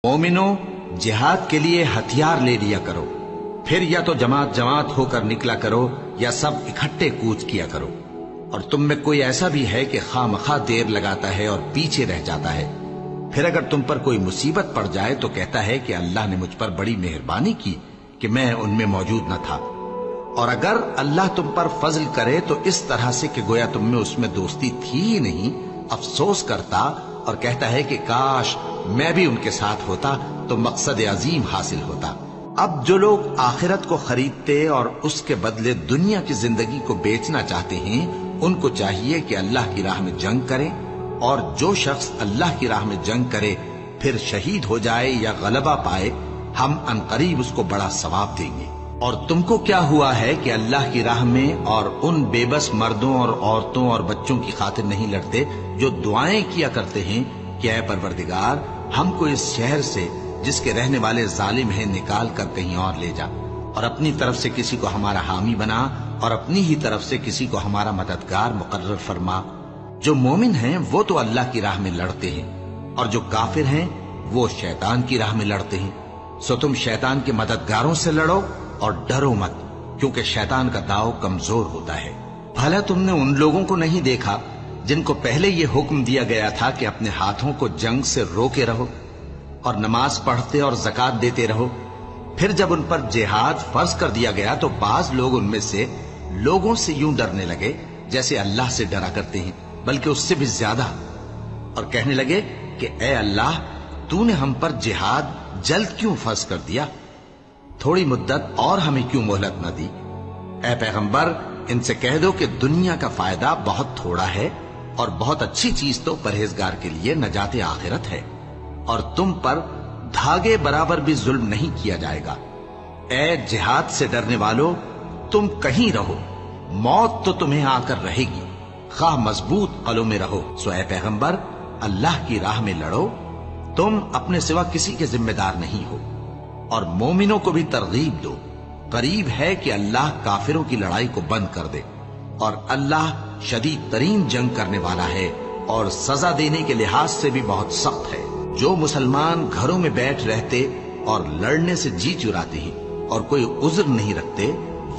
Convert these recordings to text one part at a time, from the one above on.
مومنو، جہاد کے لیے ہتھیار لے لیا کرو، پھر یا تو جماعت جماعت ہو کر نکلا کرو یا سب اکٹھے کوچ کیا کرو۔ اور تم میں کوئی ایسا بھی ہے کہ خواہ مخواہ دیر لگاتا ہے اور پیچھے رہ جاتا ہے، پھر اگر تم پر کوئی مصیبت پڑ جائے تو کہتا ہے کہ اللہ نے مجھ پر بڑی مہربانی کی کہ میں ان میں موجود نہ تھا۔ اور اگر اللہ تم پر فضل کرے تو اس طرح سے کہ گویا تم میں اس میں دوستی تھی ہی نہیں، افسوس کرتا اور کہتا ہے کہ کاش میں بھی ان کے ساتھ ہوتا تو مقصد عظیم حاصل ہوتا۔ اب جو لوگ آخرت کو خریدتے اور اس کے بدلے دنیا کی زندگی کو بیچنا چاہتے ہیں، ان کو چاہیے کہ اللہ کی راہ میں جنگ کریں، اور جو شخص اللہ کی راہ میں جنگ کرے پھر شہید ہو جائے یا غلبہ پائے، ہم عنقریب اس کو بڑا ثواب دیں گے۔ اور تم کو کیا ہوا ہے کہ اللہ کی راہ میں اور ان بے بس مردوں اور عورتوں اور بچوں کی خاطر نہیں لڑتے جو دعائیں کیا کرتے ہیں کہ اے پروردگار، ہم کو اس شہر سے جس کے رہنے والے ظالم ہیں نکال کر کہیں اور لے جا، اور اپنی طرف سے کسی کو ہمارا حامی بنا اور اپنی ہی طرف سے کسی کو ہمارا مددگار مقرر فرما۔ جو مومن ہیں وہ تو اللہ کی راہ میں لڑتے ہیں، اور جو کافر ہیں وہ شیطان کی راہ میں لڑتے ہیں، سو تم شیطان کے مددگاروں سے لڑو اور ڈرو مت، کیونکہ شیطان کا داؤ کمزور ہوتا ہے۔ بھلا تم نے ان لوگوں کو نہیں دیکھا جن کو پہلے یہ حکم دیا گیا تھا کہ اپنے ہاتھوں کو جنگ سے روکے رہو اور نماز پڑھتے اور زکوٰۃ دیتے رہو؟ پھر جب ان پر جہاد فرض کر دیا گیا تو بعض لوگ ان میں سے لوگوں سے یوں ڈرنے لگے جیسے اللہ سے ڈرا کرتے ہیں، بلکہ اس سے بھی زیادہ، اور کہنے لگے کہ اے اللہ، تو نے ہم پر جہاد جلد کیوں فرض کر دیا؟ تھوڑی مدت اور ہمیں کیوں مہلت نہ دی؟ اے پیغمبر، ان سے کہہ دو کہ دنیا کا فائدہ بہت تھوڑا ہے، اور بہت اچھی چیز تو پرہیزگار کے لیے نجات آخرت ہے، اور تم پر دھاگے برابر بھی ظلم نہیں کیا جائے گا۔ اے جہاد سے ڈرنے والو، تم کہیں رہو، موت تو تمہیں آ کر رہے گی، خواہ مضبوط قلعوں میں رہو۔ سو اے پیغمبر، اللہ کی راہ میں لڑو، تم اپنے سوا کسی کے ذمہ دار نہیں ہو، اور مومنوں کو بھی ترغیب دو۔ قریب ہے کہ اللہ کافروں کی لڑائی کو بند کر دے، اور اللہ شدید ترین جنگ کرنے والا ہے اور سزا دینے کے لحاظ سے بھی بہت سخت ہے۔ جو مسلمان گھروں میں بیٹھ رہتے اور لڑنے سے جی چراتے ہیں اور کوئی عذر نہیں رکھتے،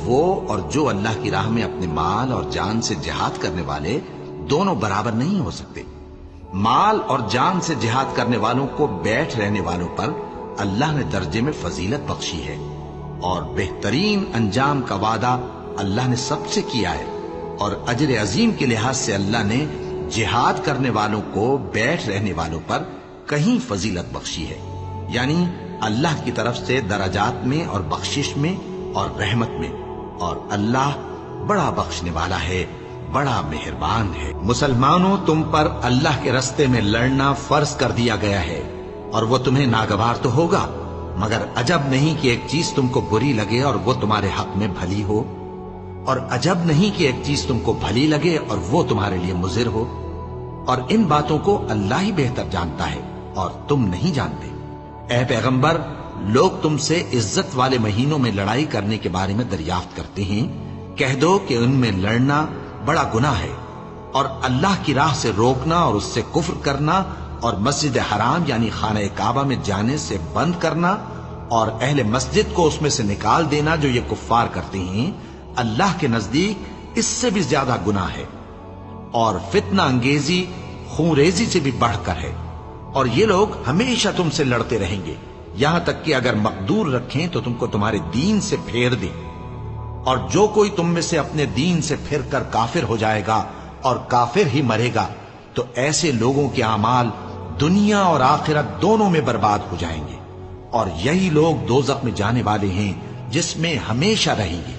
وہ اور جو اللہ کی راہ میں اپنے مال اور جان سے جہاد کرنے والے دونوں برابر نہیں ہو سکتے۔ مال اور جان سے جہاد کرنے والوں کو بیٹھ رہنے والوں پر اللہ نے درجے میں فضیلت بخشی ہے، اور بہترین انجام کا وعدہ اللہ نے سب سے کیا ہے، اور اجر عظیم کے لحاظ سے اللہ نے جہاد کرنے والوں کو بیٹھ رہنے والوں پر کہیں فضیلت بخشی ہے، یعنی اللہ کی طرف سے درجات میں اور بخشش میں اور رحمت میں، اور اللہ بڑا بخشنے والا ہے، بڑا مہربان ہے۔ مسلمانوں، تم پر اللہ کے رستے میں لڑنا فرض کر دیا گیا ہے، اور وہ تمہیں ناگوار تو ہوگا، مگر عجب نہیں کہ ایک چیز تم کو بری لگے اور وہ تمہارے حق میں بھلی ہو، اور عجب نہیں کہ ایک چیز تم کو بھلی لگے اور وہ تمہارے لیے مضر ہو، اور ان باتوں کو اللہ ہی بہتر جانتا ہے اور تم نہیں جانتے۔ اے پیغمبر، لوگ تم سے عزت والے مہینوں میں لڑائی کرنے کے بارے میں دریافت کرتے ہیں، کہہ دو کہ ان میں لڑنا بڑا گناہ ہے، اور اللہ کی راہ سے روکنا اور اس سے کفر کرنا اور مسجد حرام یعنی خانہ کعبہ میں جانے سے بند کرنا اور اہل مسجد کو اس میں سے نکال دینا جو یہ کفار کرتے ہیں، اللہ کے نزدیک اس سے بھی زیادہ گناہ ہے، اور فتنہ انگیزی خون ریزی سے بھی بڑھ کر ہے، اور یہ لوگ ہمیشہ تم سے لڑتے رہیں گے، یہاں تک کہ اگر مقدور رکھیں تو تم کو تمہارے دین سے پھیر دیں، اور جو کوئی تم میں سے اپنے دین سے پھر کر کافر ہو جائے گا اور کافر ہی مرے گا تو ایسے لوگوں کے اعمال دنیا اور آخرت دونوں میں برباد ہو جائیں گے، اور یہی لوگ دوزخ میں جانے والے ہیں جس میں ہمیشہ رہیں گے۔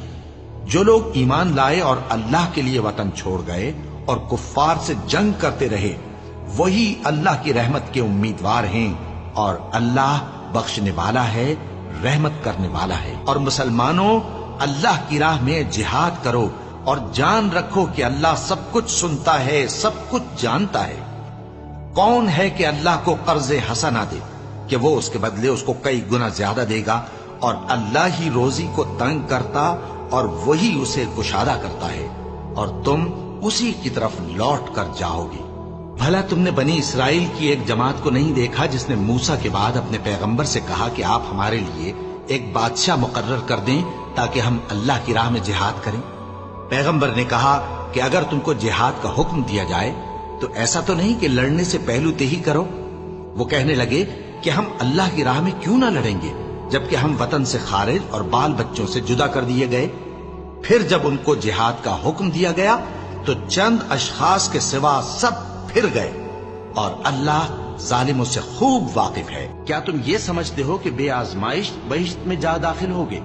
جو لوگ ایمان لائے اور اللہ کے لیے وطن چھوڑ گئے اور کفار سے جنگ کرتے رہے، وہی اللہ کی رحمت کے امیدوار ہیں، اور اللہ بخشنے والا ہے، رحمت کرنے والا ہے۔ اور مسلمانوں، اللہ کی راہ میں جہاد کرو اور جان رکھو کہ اللہ سب کچھ سنتا ہے، سب کچھ جانتا ہے۔ کون ہے کہ اللہ کو قرض حسنہ دے کہ وہ اس کے بدلے اس کو کئی گنا زیادہ دے گا، اور اللہ ہی روزی کو تنگ کرتا اور وہی اسے کشادہ کرتا ہے، اور تم اسی کی طرف لوٹ کر جاؤ گے۔ بھلا تم نے بنی اسرائیل کی ایک جماعت کو نہیں دیکھا جس نے موسیٰ کے بعد اپنے پیغمبر سے کہا کہ آپ ہمارے لیے ایک بادشاہ مقرر کر دیں تاکہ ہم اللہ کی راہ میں جہاد کریں؟ پیغمبر نے کہا کہ اگر تم کو جہاد کا حکم دیا جائے تو ایسا تو نہیں کہ لڑنے سے پہلو تہی کرو۔ وہ کہنے لگے کہ ہم اللہ کی راہ میں کیوں نہ لڑیں گے جبکہ ہم وطن سے خارج اور بال بچوں سے جدا کر دیے گئے۔ پھر جب ان کو جہاد کا حکم دیا گیا تو چند اشخاص کے سوا سب پھر گئے، اور اللہ ظالموں سے خوب واقف ہے۔ کیا تم یہ سمجھتے ہو کہ بے آزمائش بہشت میں جا داخل ہوگے؟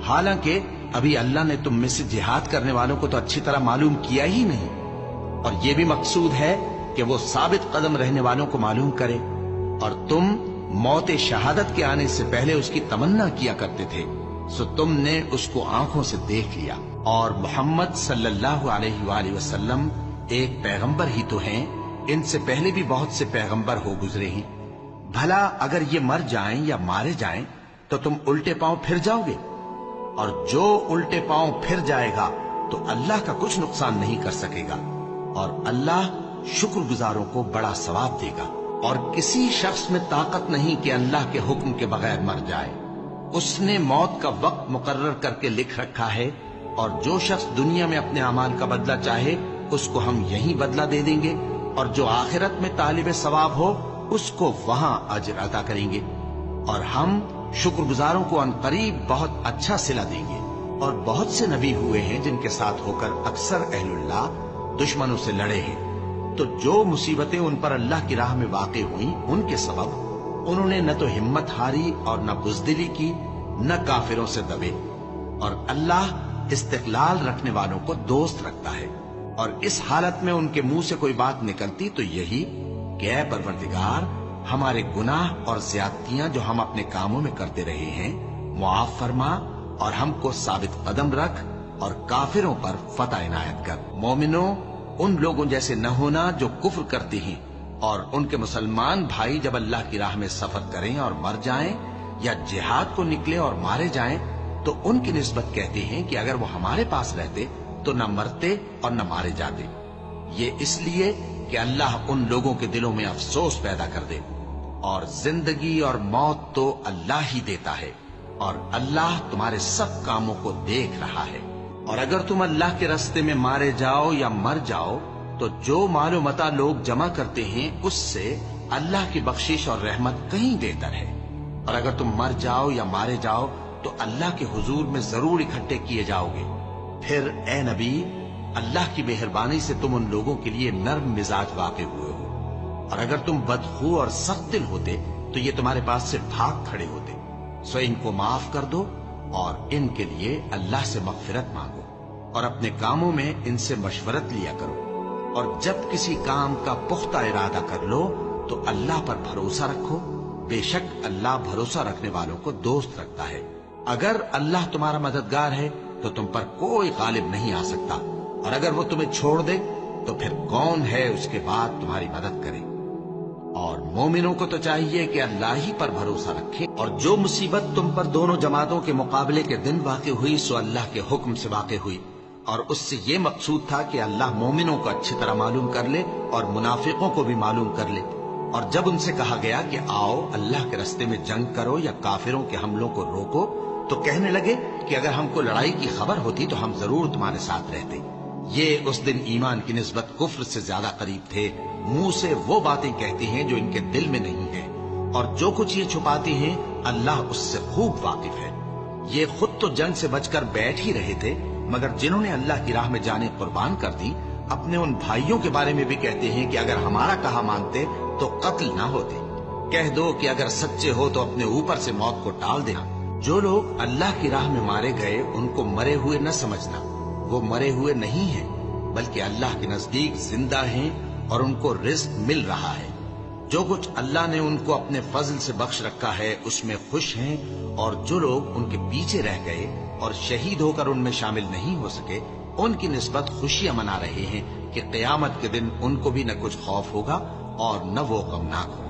حالانکہ ابھی اللہ نے تم میں سے جہاد کرنے والوں کو تو اچھی طرح معلوم کیا ہی نہیں، اور یہ بھی مقصود ہے کہ وہ ثابت قدم رہنے والوں کو معلوم کرے، اور تم موت شہادت کے آنے سے پہلے اس کی تمنا کیا کرتے تھے، سو تم نے اس کو آنکھوں سے دیکھ لیا۔ اور محمد صلی اللہ علیہ وآلہ وسلم ایک پیغمبر ہی تو ہیں، ان سے پہلے بھی بہت سے پیغمبر ہو گزرے ہیں۔ بھلا اگر یہ مر جائیں یا مارے جائیں تو تم الٹے پاؤں پھر جاؤ گے؟ اور جو الٹے پاؤں پھر جائے گا تو اللہ کا کچھ نقصان نہیں کر سکے گا، اور اللہ شکر گزاروں کو بڑا ثواب دے گا۔ اور کسی شخص میں طاقت نہیں کہ اللہ کے حکم کے بغیر مر جائے، اس نے موت کا وقت مقرر کر کے لکھ رکھا ہے، اور جو شخص دنیا میں اپنے اعمال کا بدلہ چاہے اس کو ہم یہیں بدلہ دے دیں گے، اور جو آخرت میں طالب ثواب ہو اس کو وہاں اجر عطا کریں گے، اور ہم شکر گزاروں کو عنقریب بہت اچھا صلہ دیں گے۔ اور بہت سے نبی ہوئے ہیں جن کے ساتھ ہو کر اکثر اہل اللہ دشمنوں سے لڑے ہیں، تو جو مصیبتیں ان پر اللہ کی راہ میں واقع ہوئیں ان کے سبب انہوں نے نہ تو ہمت ہاری اور نہ بزدلی کی، نہ کافروں سے دبے، اور اللہ استقلال رکھنے والوں کو دوست رکھتا ہے۔ اور اس حالت میں ان کے منہ سے کوئی بات نکلتی تو یہی کہ اے پروردگار، ہمارے گناہ اور زیادتیاں جو ہم اپنے کاموں میں کرتے رہے ہیں معاف فرما، اور ہم کو ثابت قدم رکھ، اور کافروں پر فتح عنایت کر۔ مومنوں، ان لوگوں جیسے نہ ہونا جو کفر کرتے ہیں، اور ان کے مسلمان بھائی جب اللہ کی راہ میں سفر کریں اور مر جائیں، یا جہاد کو نکلے اور مارے جائیں، تو ان کی نسبت کہتے ہیں کہ اگر وہ ہمارے پاس رہتے تو نہ مرتے اور نہ مارے جاتے۔ یہ اس لیے کہ اللہ ان لوگوں کے دلوں میں افسوس پیدا کر دے، اور زندگی اور موت تو اللہ ہی دیتا ہے، اور اللہ تمہارے سب کاموں کو دیکھ رہا ہے۔ اور اگر تم اللہ کے راستے میں مارے جاؤ یا مر جاؤ تو جو مال و متاع لوگ جمع کرتے ہیں اس سے اللہ کی بخشش اور رحمت کہیں بہتر ہے، اور اگر تم مر جاؤ یا مارے جاؤ تو اللہ کے حضور میں ضرور اکٹھے کیے جاؤ گے۔ پھر اے نبی، اللہ کی مہربانی سے تم ان لوگوں کے لیے نرم مزاج واقع ہوئے ہو، اور اگر تم بدخو اور سخت دل ہوتے تو یہ تمہارے پاس سے بھاگ کھڑے ہوتے، سو ان کو معاف کر دو اور ان کے لیے اللہ سے مغفرت مانگو، اور اپنے کاموں میں ان سے مشورت لیا کرو، اور جب کسی کام کا پختہ ارادہ کر لو تو اللہ پر بھروسہ رکھو، بے شک اللہ بھروسہ رکھنے والوں کو دوست رکھتا ہے۔ اگر اللہ تمہارا مددگار ہے تو تم پر کوئی غالب نہیں آ سکتا، اور اگر وہ تمہیں چھوڑ دے تو پھر کون ہے اس کے بعد تمہاری مدد کرے۔ اور مومنوں کو تو چاہیے کہ اللہ ہی پر بھروسہ رکھے، اور جو مصیبت تم پر دونوں جماعتوں کے مقابلے کے دن واقع ہوئی سو اللہ کے حکم سے واقع ہوئی، اور اس سے یہ مقصود تھا کہ اللہ مومنوں کو اچھی طرح معلوم کر لے اور منافقوں کو بھی معلوم کر لے۔ اور جب ان سے کہا گیا کہ آؤ اللہ کے راستے میں جنگ کرو یا کافروں کے حملوں کو روکو، تو کہنے لگے کہ اگر ہم کو لڑائی کی خبر ہوتی تو ہم ضرور تمہارے ساتھ رہتے۔ یہ اس دن ایمان کی نسبت کفر سے زیادہ قریب تھے، منہ سے وہ باتیں کہتے ہیں جو ان کے دل میں نہیں ہیں، اور جو کچھ یہ چھپاتے ہیں اللہ اس سے خوب واقف ہے۔ یہ خود تو جنگ سے بچ کر بیٹھ ہی رہے تھے، مگر جنہوں نے اللہ کی راہ میں جانیں قربان کر دی اپنے ان بھائیوں کے بارے میں بھی کہتے ہیں کہ اگر ہمارا کہا مانتے تو قتل نہ ہوتے۔ کہہ دو کہ اگر سچے ہو تو اپنے اوپر سے موت کو ٹال دینا۔ جو لوگ اللہ کی راہ میں مارے گئے ان کو مرے ہوئے نہ سمجھنا، وہ مرے ہوئے نہیں ہیں بلکہ اللہ کے نزدیک زندہ ہیں اور ان کو رزق مل رہا ہے۔ جو کچھ اللہ نے ان کو اپنے فضل سے بخش رکھا ہے اس میں خوش ہیں، اور جو لوگ ان کے پیچھے رہ گئے اور شہید ہو کر ان میں شامل نہیں ہو سکے ان کی نسبت خوشیاں منا رہے ہیں کہ قیامت کے دن ان کو بھی نہ کچھ خوف ہوگا اور نہ وہ غمناک ہوگا۔